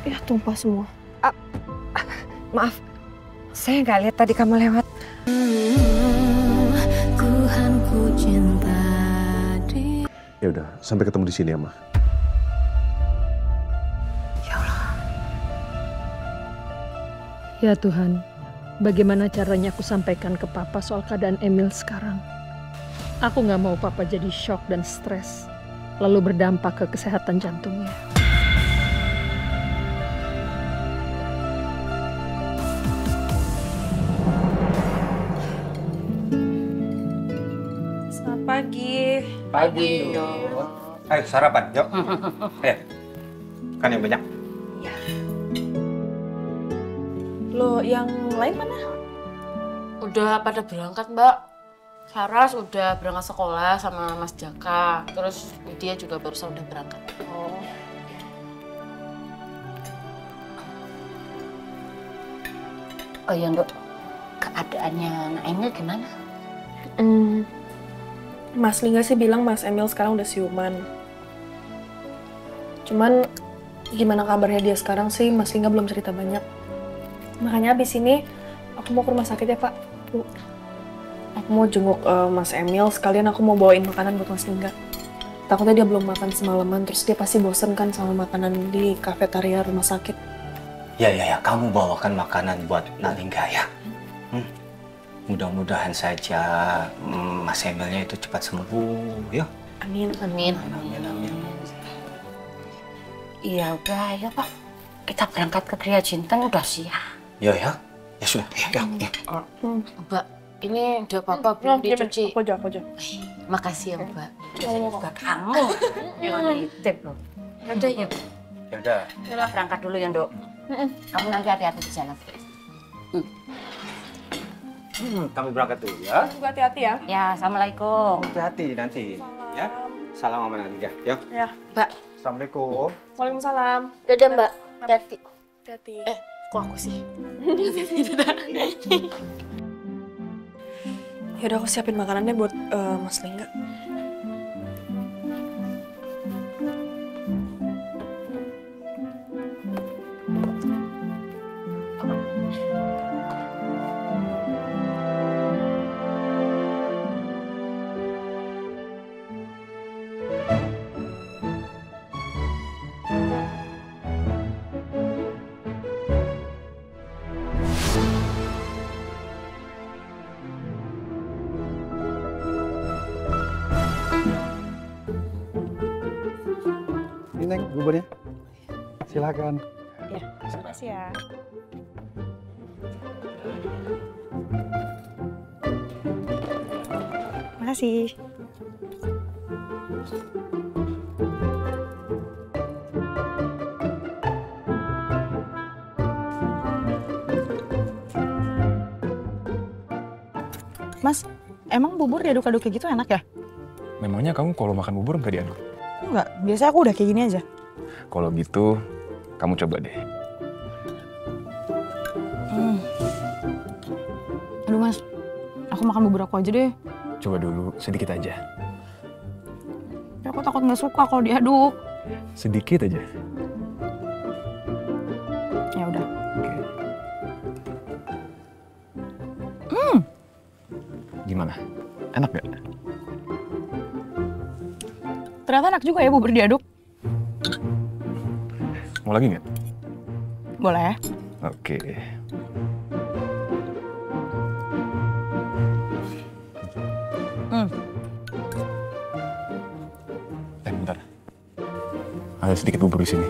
Ya tumpah semua. Maaf, saya nggak lihat tadi kamu lewat. Ya udah, sampai ketemu di sini ya, Ma. Ya Allah. Ya Tuhan, bagaimana caranya aku sampaikan ke Papa soal keadaan Emil sekarang? Aku nggak mau Papa jadi shock dan stres, lalu berdampak ke kesehatan jantungnya. Selamat pagi. Pagi. Ayo sarapan, yuk. Ayo. Kan yang banyak. Loh, yang lain mana? Udah pada berangkat, Mbak. Saras udah berangkat sekolah sama Mas Jaka. Terus dia juga barusan udah berangkat. Oh. Oh iya, Nduk. Keadaannya Nak Emil gimana? Mas Lingga sih bilang Mas Emil sekarang udah siuman. Cuman gimana kabarnya dia sekarang sih Mas Lingga belum cerita banyak. Makanya abis ini aku mau ke rumah sakit ya Pak. Aku mau jenguk Mas Emil, sekalian aku mau bawain makanan buat Mas Lingga. Takutnya dia belum makan semalaman, terus dia pasti bosen kan sama makanan di kafetaria rumah sakit. Ya, kamu bawakan makanan buat Nak Lingga ya. Mudah-mudahan saja Mas Emilnya itu cepat sembuh, ya. Amin. Amin. Iya udah, ya Pak. Kita berangkat ke Gria Jinten udah siap. Ya sudah. Ya. Mbak, ini udah Papa belum dicuci. Aku aja. Makasih ya, Mbak. Juga kamu. Jangan nitip loh. Udah ya. Ya udah. Kita berangkat dulu ya, Nduk. Kamu nanti hati-hati di jalan. Kami berangkat dulu ya. Juga hati-hati ya. Ya, Assalamualaikum. Hati-hati nanti. Ya. Salam sama Nak Lingga, ya. Ya. Mbak. Assalamualaikum. Waalaikumsalam. Dadah, Mbak. Hati. Hati-hati. Kok aku sih? Yaudah aku siapin makanannya buat Mas Lingga. Ini Neng, buburnya. Silakan. Ya, terima kasih ya. Makasih. Mas, emang bubur diaduk-aduk kayak gitu enak ya? Memangnya kamu kalau makan bubur nggak diaduk? Enggak, biasanya aku udah kayak gini aja. Kalau gitu, kamu coba deh. Aduh Mas, aku makan bubur aku aja deh. Coba dulu, sedikit aja. Ya, aku takut nggak suka kalau diaduk. Sedikit aja. Ya udah. Oke. Gimana? Enak gak? Ternyata enak juga ya bubur diaduk. Mau lagi nggak? Boleh. Oke. Bentar. Ada sedikit bubur di sini.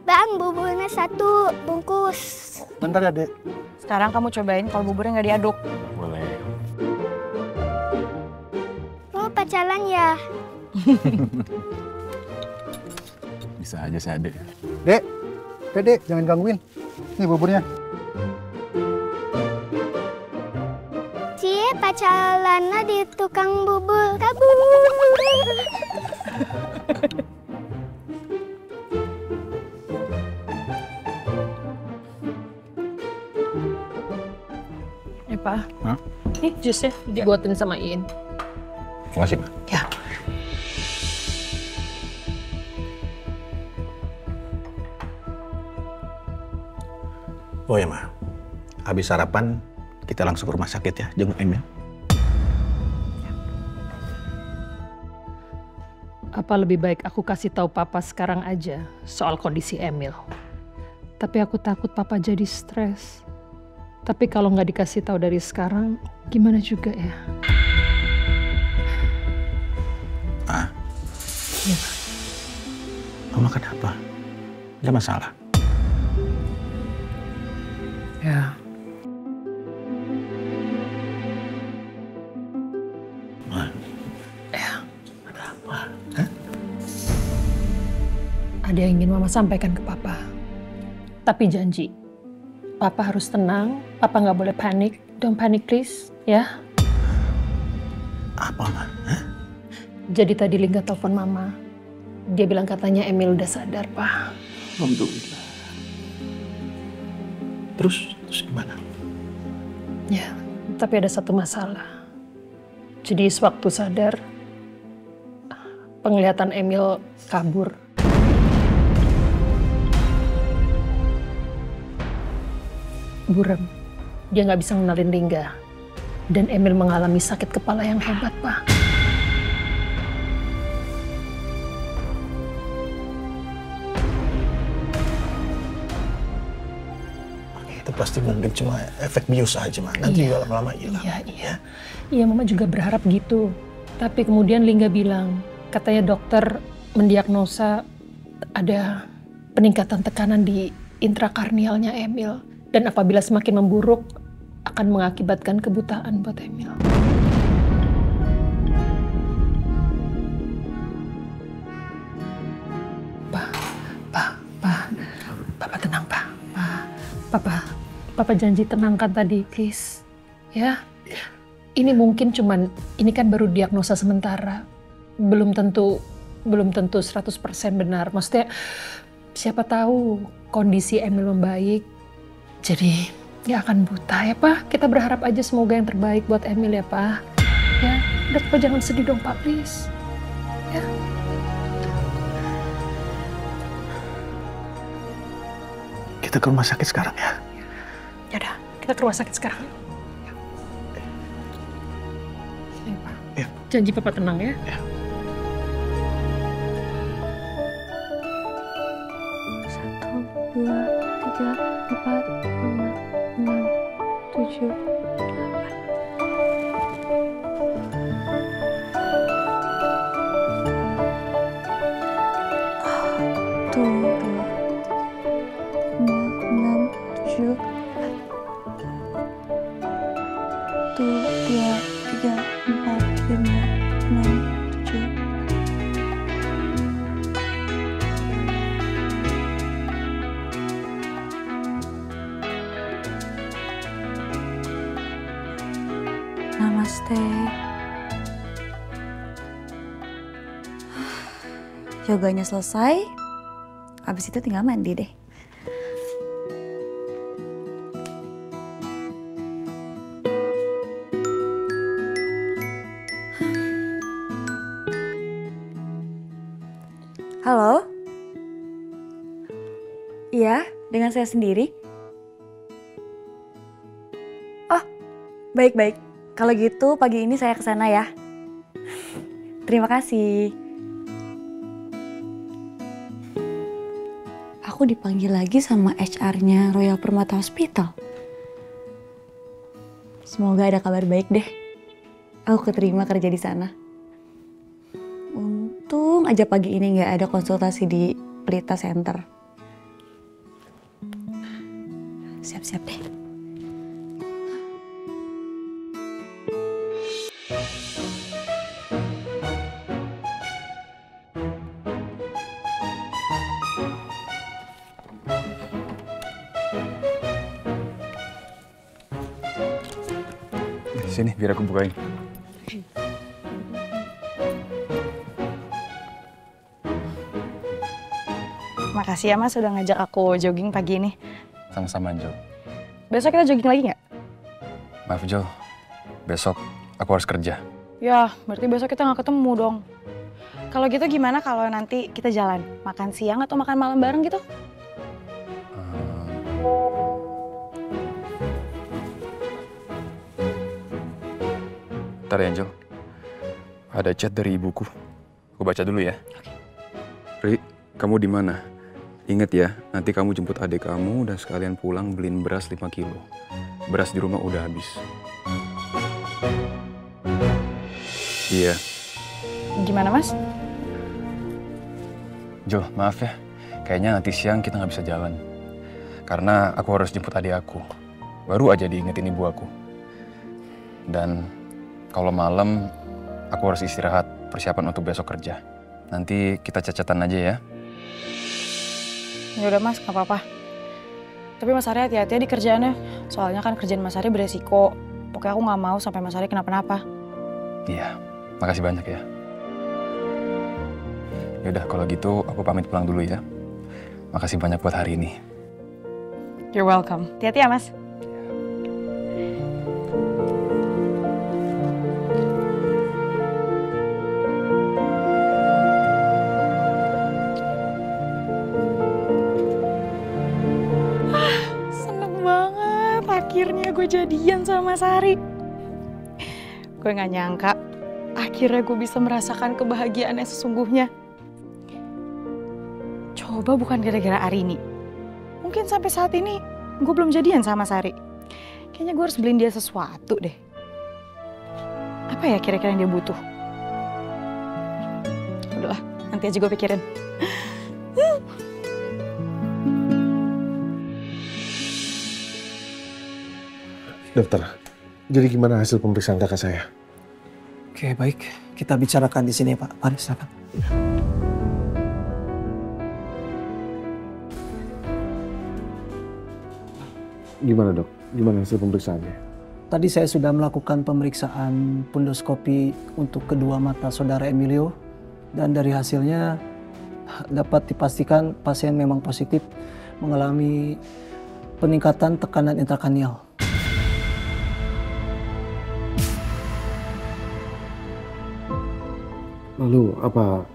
Bang, buburnya 1 bungkus. Bentar ya, Dek. Sekarang kamu cobain kalau buburnya nggak diaduk. Boleh. Oh, pacaran ya? Bisa aja sih, Adek. Dek, Dek, jangan gangguin. Nih buburnya. Cie, pacarannya di tukang bubur. Kabur. Pak. Hah? Nih jusnya dibuatin sama Iin. Terima kasih, Ma. Ya. Oh ya, Ma. Habis sarapan, kita langsung ke rumah sakit ya, jenguk Emil. Apa lebih baik aku kasih tahu Papa sekarang aja soal kondisi Emil? Tapi aku takut Papa jadi stres. Tapi kalau nggak dikasih tahu dari sekarang, gimana juga ya? Ma. Iya. Mama kenapa? Ada masalah? Ya. Ma. Ya. Ada apa? Hah? Ada yang ingin Mama sampaikan ke Papa. Tapi janji, Papa harus tenang. Papa nggak boleh panik. Don't panic please, ya. Apa, Ma? Hah? Jadi tadi Lingga telepon Mama. Dia bilang katanya Emil udah sadar, Pak. Alhamdulillah. Terus gimana? Ya, tapi ada satu masalah. Jadi sewaktu sadar, penglihatan Emil kabur. Buram. Dia nggak bisa ngenalin Lingga. Dan Emil mengalami sakit kepala yang hebat, Pak. Itu pasti mungkin cuma efek bius aja, Ma. Nanti juga lama-lama hilang. Iya, Mama juga berharap gitu. Tapi kemudian Lingga bilang, katanya dokter mendiagnosa ada peningkatan tekanan di intrakarnialnya Emil. Dan apabila semakin memburuk, akan mengakibatkan kebutaan buat Emil. Papa tenang, Pak. Papa janji tenangkan tadi, please. Ya. Ini mungkin ini kan baru diagnosa sementara. Belum tentu 100% benar. Maksudnya siapa tahu kondisi Emil membaik. Jadi nggak akan buta ya, Pak. Kita berharap aja semoga yang terbaik buat Emil ya, Pak. Ya, udah, Papa jangan sedih dong, Pak, please. Ya. Kita ke rumah sakit sekarang ya. Yaudah, kita ke rumah sakit sekarang. Ya. Ya, Pak. Ya. Janji Papa tenang ya. Ya. Satu, 2, 3, 4, 5, 6, 7, 8. Tuh, 5, 6, 7. 1, 2, 3, 4, 5, 6, 7. Namaste. Yoganya selesai. Habis itu tinggal mandi deh. Halo? Iya, dengan saya sendiri. Oh, baik-baik. Kalau gitu pagi ini saya ke sana ya. Terima kasih. Aku dipanggil lagi sama HR-nya Royal Permata Hospital. Semoga ada kabar baik deh. Aku keterima kerja di sana. Untung aja pagi ini nggak ada konsultasi di Pelita Center. Siap-siap deh. Sini, biar aku bukain. Makasih ya Mas udah ngajak aku jogging pagi ini. Sama-sama, Jo. Besok kita jogging lagi nggak? Maaf Jo, besok aku harus kerja. Ya, berarti besok kita nggak ketemu dong. Kalau gitu gimana kalau nanti kita jalan? Makan siang atau makan malam bareng gitu? Ntar ya Angel, ada chat dari ibuku. Aku baca dulu ya. Ri, kamu di mana? Ingat ya, nanti kamu jemput adik kamu dan sekalian pulang beliin beras 5 kilo. Beras di rumah udah habis. Iya. Gimana Mas? Jo, maaf ya. Kayaknya nanti siang kita nggak bisa jalan. Karena aku harus jemput adik aku. Baru aja diingetin ibu aku. Dan kalau malam aku harus istirahat, persiapan untuk besok kerja. Nanti kita cacatan aja ya. Ya udah Mas, nggak apa-apa. Tapi Mas Ari hati-hati ya di kerjaannya. Soalnya kan kerjaan Mas Ari beresiko. Pokoknya aku nggak mau sampai Mas Ari kenapa-napa. Iya, makasih banyak ya. Yaudah kalau gitu aku pamit pulang dulu ya. Makasih banyak buat hari ini. You're welcome. Hati-hati ya Mas. Akhirnya gue jadian sama Mas Ari. Gue gak nyangka, akhirnya gue bisa merasakan kebahagiaan yang sesungguhnya. Coba bukan gara-gara Arini. Mungkin sampai saat ini gue belum jadian sama Mas Ari. Kayaknya gue harus beliin dia sesuatu deh. Apa ya kira-kira yang dia butuh? Udahlah, nanti aja gue pikirin. Dokter, jadi gimana hasil pemeriksaan kakak saya? Oke, baik. Kita bicarakan di sini, Pak. Mari, silakan. Gimana, Dok? Gimana hasil pemeriksaannya? Tadi saya sudah melakukan pemeriksaan pundoskopi untuk kedua mata saudara Emilio. Dan dari hasilnya dapat dipastikan pasien memang positif mengalami peningkatan tekanan intrakranial. Lalu, apa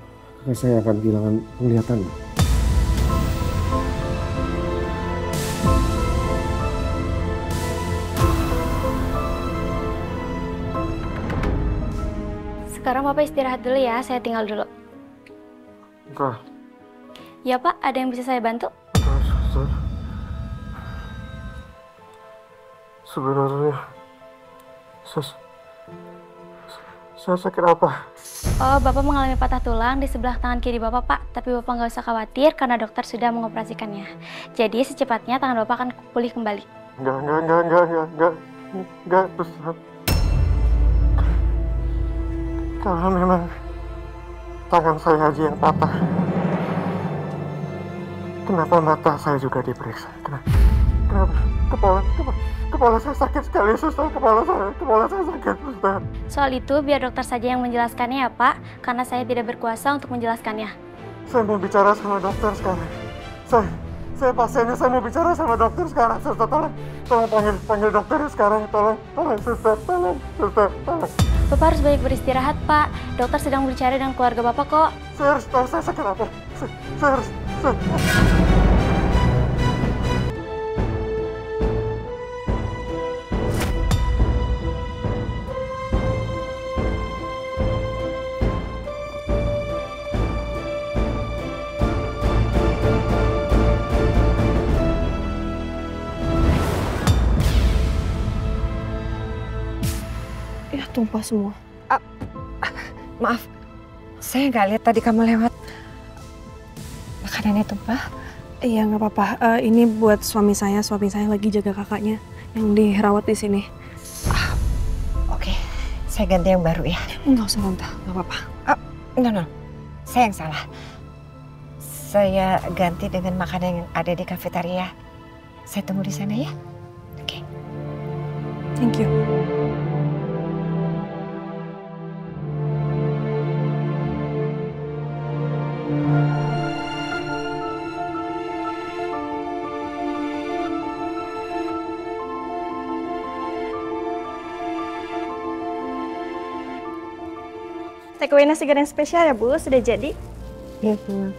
kakak saya akan kehilangan penglihatan? Sekarang Bapak istirahat dulu ya, saya tinggal dulu. Enggak. Ya Pak, ada yang bisa saya bantu? Suster. Sebenarnya, saya sakit apa? Oh, Bapak mengalami patah tulang di sebelah tangan kiri Bapak, Pak. Tapi Bapak nggak usah khawatir karena dokter sudah mengoperasikannya. Jadi secepatnya tangan Bapak akan pulih kembali. Enggak, Suster. Karena memang tangan saya aja yang patah. Kenapa mata saya juga diperiksa? Kenapa? Kepala saya sakit sekali, Suster. Kepala saya sakit, Suster. Soal itu biar dokter saja yang menjelaskannya ya, Pak. Karena saya tidak berkuasa untuk menjelaskannya. Saya mau bicara sama dokter sekarang. Saya pasiennya, saya mau bicara sama dokter sekarang. Suster, tolong panggil dokternya sekarang. Tolong, Suster, tolong. Bapak harus banyak beristirahat, Pak. Dokter sedang berbicara dengan keluarga Bapak kok. Saya harus tahu saya sakit apa. Saya harus. Ya, tumpah semua. Maaf, saya nggak lihat tadi kamu lewat. Makanannya tumpah? Iya, nggak apa-apa. Ini buat suami saya lagi jaga kakaknya yang dirawat di sini. Oke, saya ganti yang baru ya. Nggak usah, Tante. Nggak apa-apa. No. Saya yang salah. Saya ganti dengan makanan yang ada di kafetaria. Saya tunggu di sana ya. Oke. Thank you. Takeaway nasi goreng spesial ya, Bu. Sudah jadi. Iya, Bu.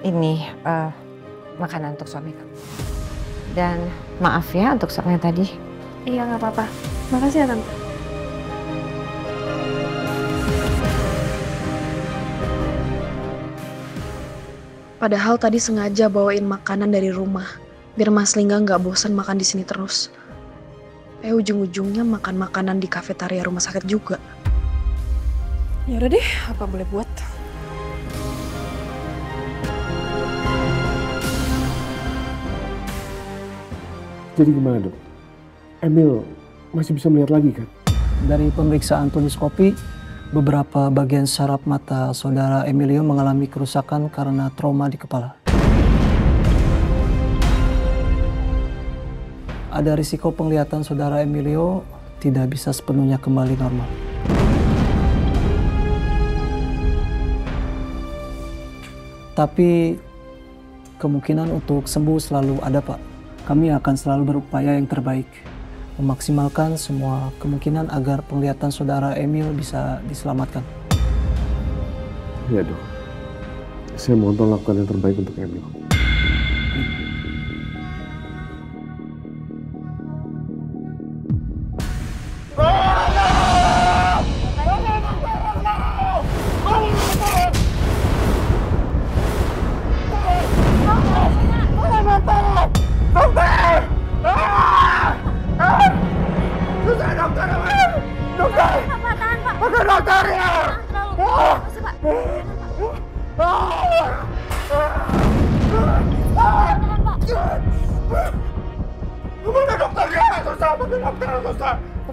Ini makanan untuk suami kamu. Dan maaf ya untuk soalnya tadi. Iya, nggak apa-apa. Makasih ya, Tante. Padahal tadi sengaja bawain makanan dari rumah, biar Mas Lingga nggak bosan makan di sini terus. Ujung-ujungnya makan makanan di kafetaria rumah sakit juga. Ya udah deh, apa boleh buat. Jadi gimana, Dok? Emil masih bisa melihat lagi kan? Dari pemeriksaan pundoskopi, beberapa bagian saraf mata saudara Emilio mengalami kerusakan karena trauma di kepala. Ada risiko penglihatan saudara Emilio tidak bisa sepenuhnya kembali normal. Tapi kemungkinan untuk sembuh selalu ada, Pak. Kami akan selalu berupaya yang terbaik, memaksimalkan semua kemungkinan agar penglihatan saudara Emil bisa diselamatkan. Iya, Dok. Saya mohon tolong lakukan yang terbaik untuk Emil.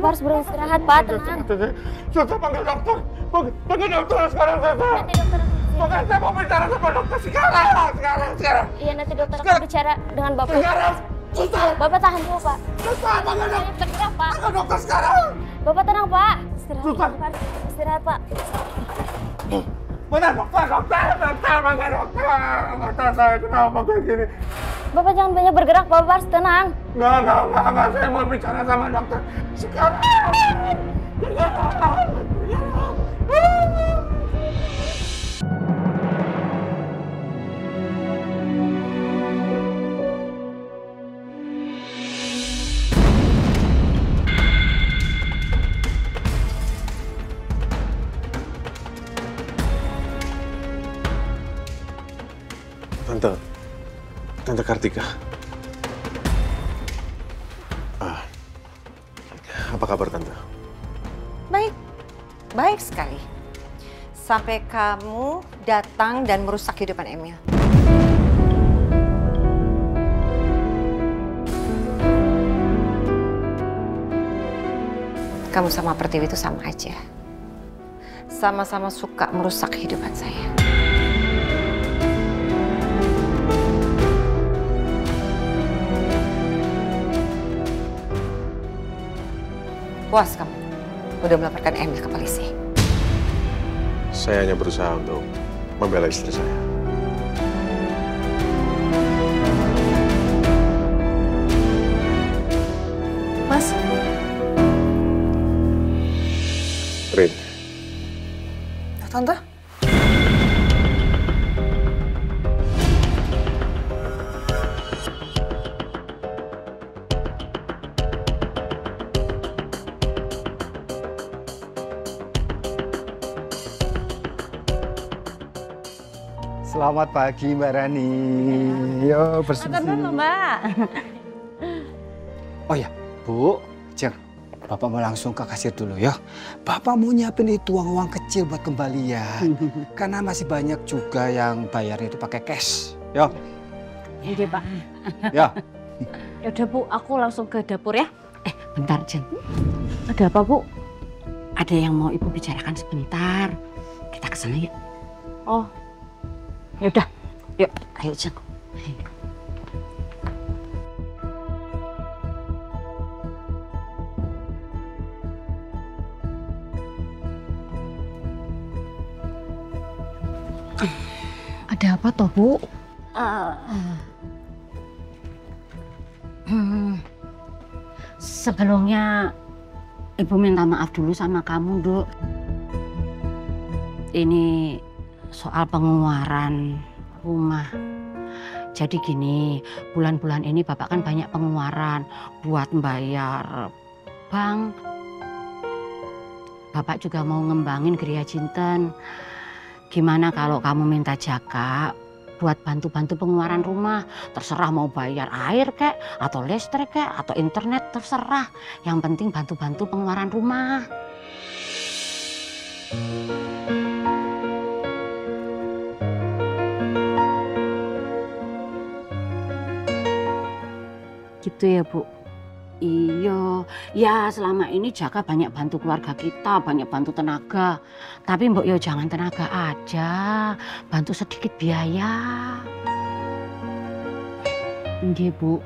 Bapak harus beristirahat, Pak. Tenang. Susah panggil dokter. Panggil dokter sekarang, Susah. Nanti dokter Bukan, saya mau bicara sama dokter sekarang. Iya, nanti dokter akan bicara dengan Bapak. Sekarang. Susah. Bapak tahan dulu, Pak. Susah, panggil dokter. Bergerak, Pak. Panggil dokter sekarang. Bapak tenang, Pak. Istirahat, Susah. Bapak. Istirahat, Pak. Mana dokter, panggil dokter. Mata saya kenapa kayak gini? Bapak jangan banyak bergerak, Bapak harus tenang. Enggak, saya mau bicara sama dokter sekarang. Tante Kartika. Apa kabar, Tante? Baik, baik sekali. Sampai kamu datang dan merusak kehidupan Emil. Kamu sama Pertiwi itu sama aja. Sama-sama suka merusak kehidupan saya. Puas kamu udah melaporkan Emil ke polisi. Saya hanya berusaha untuk membela istri saya. Mas. Rin. Tante? Selamat pagi Mbak Rani. Yo bersih-bersih. Makan dulu, Mbak. Oh ya, Bu, Jeng, Bapak mau langsung ke kasir dulu ya. Bapak mau nyiapin itu uang-uang kecil buat kembalian. Karena masih banyak juga yang bayarnya itu pakai cash. Yo. Iya, Pak. Ya. Yaudah, Bu, aku langsung ke dapur ya. Bentar, Jeng. Ada apa, Bu? Ada yang mau Ibu bicarakan sebentar. Kita ke sana yuk. Oh. Yaudah, yuk, ayo Jeng. Ada apa toh, Bu? Sebelumnya Ibu minta maaf dulu sama kamu, Duk. Ini soal pengeluaran rumah. Jadi gini, bulan-bulan ini Bapak kan banyak pengeluaran buat membayar bank. Bapak juga mau ngembangin Geria Cinten. Gimana kalau kamu minta Jaka buat bantu-bantu pengeluaran rumah? Terserah mau bayar air kek, atau listrik kek, atau internet, terserah. Yang penting bantu-bantu pengeluaran rumah. Gitu ya, Bu? Iya, ya selama ini Jaka banyak bantu keluarga kita, banyak bantu tenaga. Tapi Mbok yo jangan tenaga aja, bantu sedikit biaya. Nggih, Bu.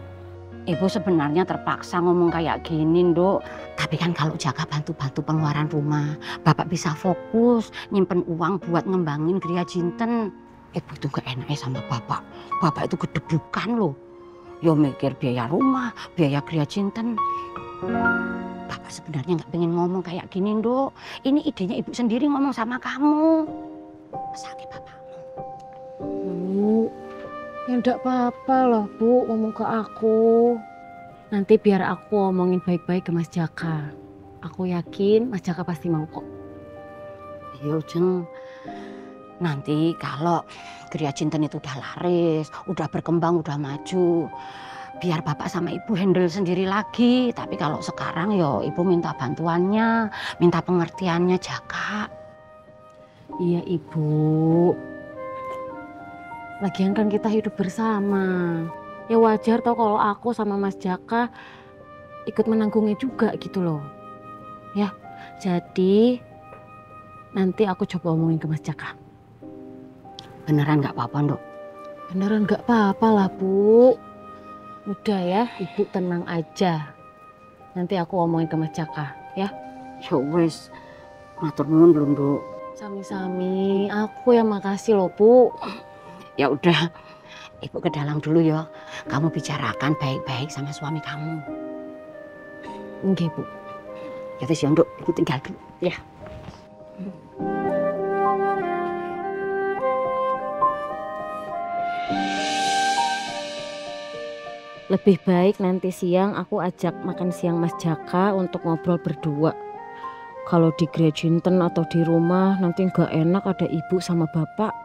Ibu sebenarnya terpaksa ngomong kayak gini, Nduk. Tapi kan kalau Jaka bantu-bantu pengeluaran rumah, Bapak bisa fokus nyimpen uang buat ngembangin Geria Cinten. Ibu itu gak enaknya sama Bapak. Bapak itu gedebukan loh. Yo mikir biaya rumah, biaya Geria Cinten. Bapak sebenarnya nggak pengen ngomong kayak gini, Nduk. Ini idenya Ibu sendiri ngomong sama kamu. Sakit bapakmu. Bu, ya enggak apa-apa loh, Bu, ngomong ke aku. Nanti biar aku omongin baik-baik ke Mas Jaka. Aku yakin Mas Jaka pasti mau kok. Iya, Jeng. Nanti kalau Geria Cinten itu udah laris, udah berkembang, udah maju, biar Bapak sama Ibu handle sendiri lagi. Tapi kalau sekarang yo Ibu minta bantuannya, minta pengertiannya Jaka. Iya, Ibu. Lagian kan kita hidup bersama. Ya wajar toh kalau aku sama Mas Jaka ikut menanggungnya juga gitu loh. Ya, jadi nanti aku coba omongin ke Mas Jaka. Beneran nggak apa-apa, Nduk? Beneran nggak apa-apa lah, Bu. Udah ya, Ibu tenang aja. Nanti aku omongin ke Mas Jaka, ya. Ya wes, matur nuwun lho, Nduk. Sami-sami, aku yang makasih loh, Bu. Ya udah, Ibu ke dalam dulu ya. Kamu bicarakan baik-baik sama suami kamu. Nggih, Bu. Ya wes ya, Nduk, Ibu tinggal dulu. Ya. Lebih baik nanti siang aku ajak makan siang Mas Jaka untuk ngobrol berdua. Kalau di Geria Cinten atau di rumah nanti nggak enak ada Ibu sama Bapak.